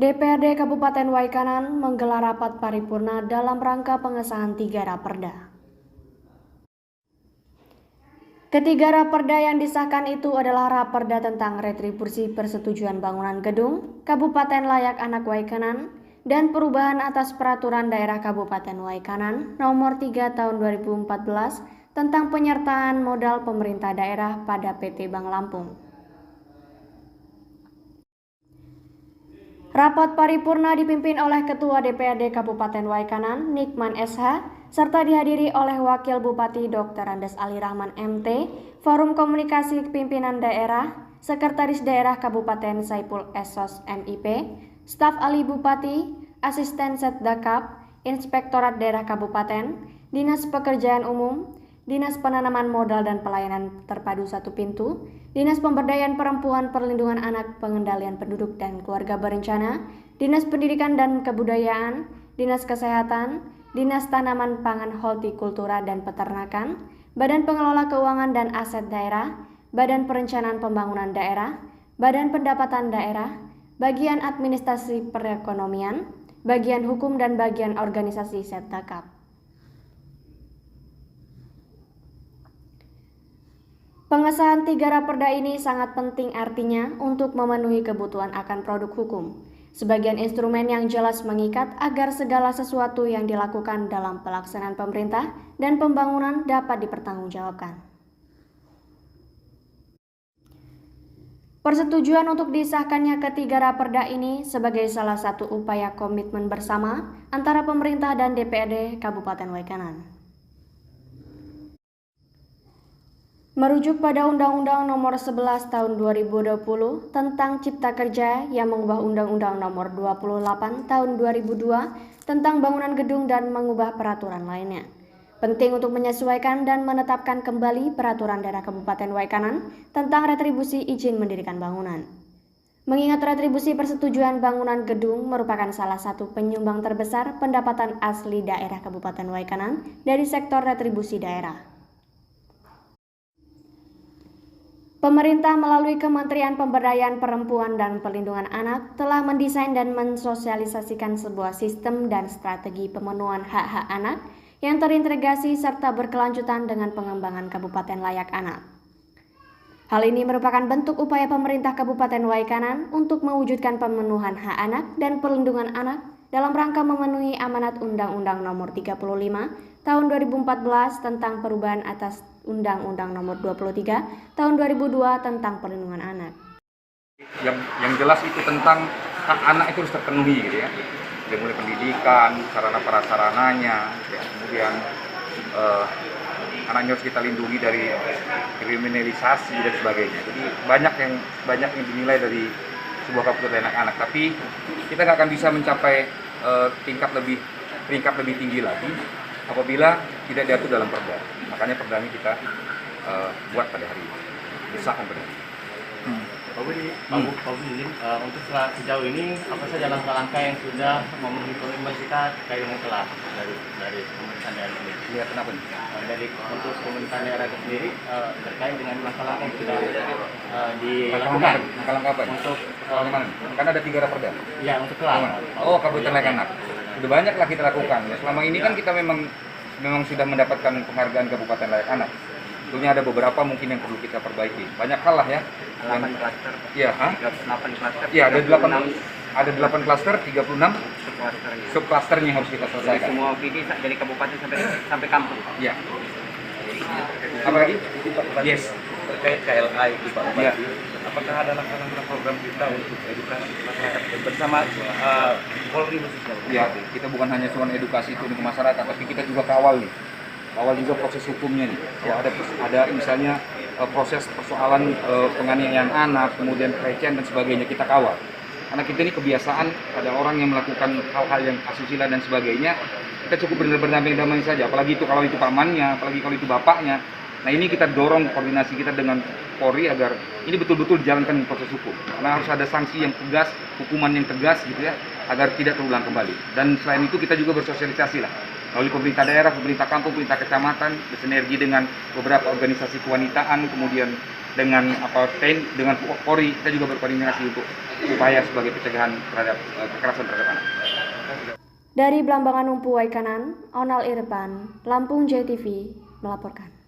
DPRD Kabupaten Waikanan menggelar rapat paripurna dalam rangka pengesahan 3 raperda. Ketiga raperda yang disahkan itu adalah raperda tentang retribusi persetujuan bangunan gedung Kabupaten Layak Anak Waikanan dan perubahan atas peraturan daerah Kabupaten Waikanan nomor 3 tahun 2014 tentang penyertaan modal pemerintah daerah pada PT Bank Lampung. Rapat paripurna dipimpin oleh Ketua DPRD Kabupaten Waikanan, Nikman SH, serta dihadiri oleh Wakil Bupati Dr. Andes Ali Rahman MT, Forum Komunikasi Pimpinan Daerah, Sekretaris Daerah Kabupaten Saipul Esos MIP, Staf Ahli Bupati, Asisten Setdakap, Inspektorat Daerah Kabupaten, Dinas Pekerjaan Umum, Dinas Penanaman Modal dan Pelayanan Terpadu Satu Pintu, Dinas Pemberdayaan Perempuan, Perlindungan Anak, Pengendalian Penduduk dan Keluarga Berencana, Dinas Pendidikan dan Kebudayaan, Dinas Kesehatan, Dinas Tanaman Pangan Hortikultura dan Peternakan, Badan Pengelola Keuangan dan Aset Daerah, Badan Perencanaan Pembangunan Daerah, Badan Pendapatan Daerah, Bagian Administrasi Perekonomian, Bagian Hukum dan Bagian Organisasi Setdakap. Pengesahan 3 raperda ini sangat penting artinya untuk memenuhi kebutuhan akan produk hukum. Sebagian instrumen yang jelas mengikat agar segala sesuatu yang dilakukan dalam pelaksanaan pemerintah dan pembangunan dapat dipertanggungjawabkan. Persetujuan untuk disahkannya ketiga raperda ini sebagai salah satu upaya komitmen bersama antara pemerintah dan DPRD Kabupaten Waikanan. Merujuk pada Undang-Undang Nomor 11 Tahun 2020 tentang Cipta Kerja yang mengubah Undang-Undang Nomor 28 Tahun 2002 tentang bangunan gedung dan mengubah peraturan lainnya. Penting untuk menyesuaikan dan menetapkan kembali peraturan daerah Kabupaten Waikanan tentang retribusi izin mendirikan bangunan. Mengingat retribusi persetujuan bangunan gedung merupakan salah satu penyumbang terbesar pendapatan asli daerah Kabupaten Waikanan dari sektor retribusi daerah. Pemerintah melalui Kementerian Pemberdayaan Perempuan dan Perlindungan Anak telah mendesain dan mensosialisasikan sebuah sistem dan strategi pemenuhan hak-hak anak yang terintegrasi serta berkelanjutan dengan pengembangan Kabupaten Layak Anak. Hal ini merupakan bentuk upaya pemerintah Kabupaten Waikanan untuk mewujudkan pemenuhan hak anak dan perlindungan anak dalam rangka memenuhi amanat Undang-Undang Nomor 35 Tahun 2014 tentang perubahan atas Undang-Undang Nomor 23 Tahun 2002 tentang perlindungan anak. Yang jelas itu tentang hak anak itu harus terpenuhi gitu ya. Dari mulai pendidikan, sarana prasarananya, ya, kemudian anaknya harus kita lindungi dari kriminalisasi dan sebagainya. Jadi banyak yang dinilai dari sebuah kebutuhan anak-anak. Tapi kita nggak akan bisa mencapai peringkat lebih tinggi lagi apabila tidak diatur dalam perda. Makanya perda ini kita buat pada hari ini, disahkan pada hari ini. Pak Bu, untuk sejauh ini apa saja langkah-langkah yang sudah memenuhi komitmen kita terkait dengan kelas dari pemerintahan daerah ini? Lihat kenapa nih? Dari untuk pemerintahan daerah itu sendiri terkait dengan langkah-langkah yang sudah dilakukan. Langkah-langkah apa? Untuk mana? Kan ada 3 raperda. Ya, untuk kelas. Oh, Kabupaten Layak Anak. Sudah banyak lah kita lakukan. Ya, selama ini kan kita memang sudah mendapatkan penghargaan Kabupaten Layak Anak. Tentunya ada beberapa mungkin yang perlu kita perbaiki. Banyak hal lah ya. 8 klaster. Iya, 8 klaster. Iya, ada 8 klaster, 36 subklasternya yang harus kita Dari selesaikan. semua PD dari kabupaten sampai kampung. Iya. Apa lagi? Yes. Terkait KLA itu Pak Bupati. Iya. Apakah ada langkah-langkah program kita untuk edukasi masyarakat bersama Polri khususnya? Ya, kita bukan hanya cuma edukasi itu ke masyarakat, tapi kita juga kawal nih. Kawal juga proses hukumnya nih. Kalau ada misalnya proses persoalan penganiayaan anak, kemudian pelecehan dan sebagainya, kita kawal. Karena kita ini kebiasaan ada orang yang melakukan hal-hal yang asusila dan sebagainya, kita cukup benar-benar damai saja. Apalagi itu kalau itu pamannya, apalagi kalau itu bapaknya. Nah, ini kita dorong koordinasi kita dengan Polri agar ini betul-betul dijalankan proses hukum. Karena harus ada sanksi yang tegas, hukuman yang tegas gitu ya, agar tidak terulang kembali. Dan selain itu kita juga bersosialisasi lah melalui pemerintah daerah, pemerintah kampung, pemerintah kecamatan, bersinergi dengan beberapa organisasi kewanitaan, kemudian dengan dengan Polri kita juga berkoordinasi untuk upaya sebagai pencegahan terhadap kekerasan terhadap anak. Dari Blambangan Numpu Waikanan, Onal Irfan, Lampung JTV melaporkan.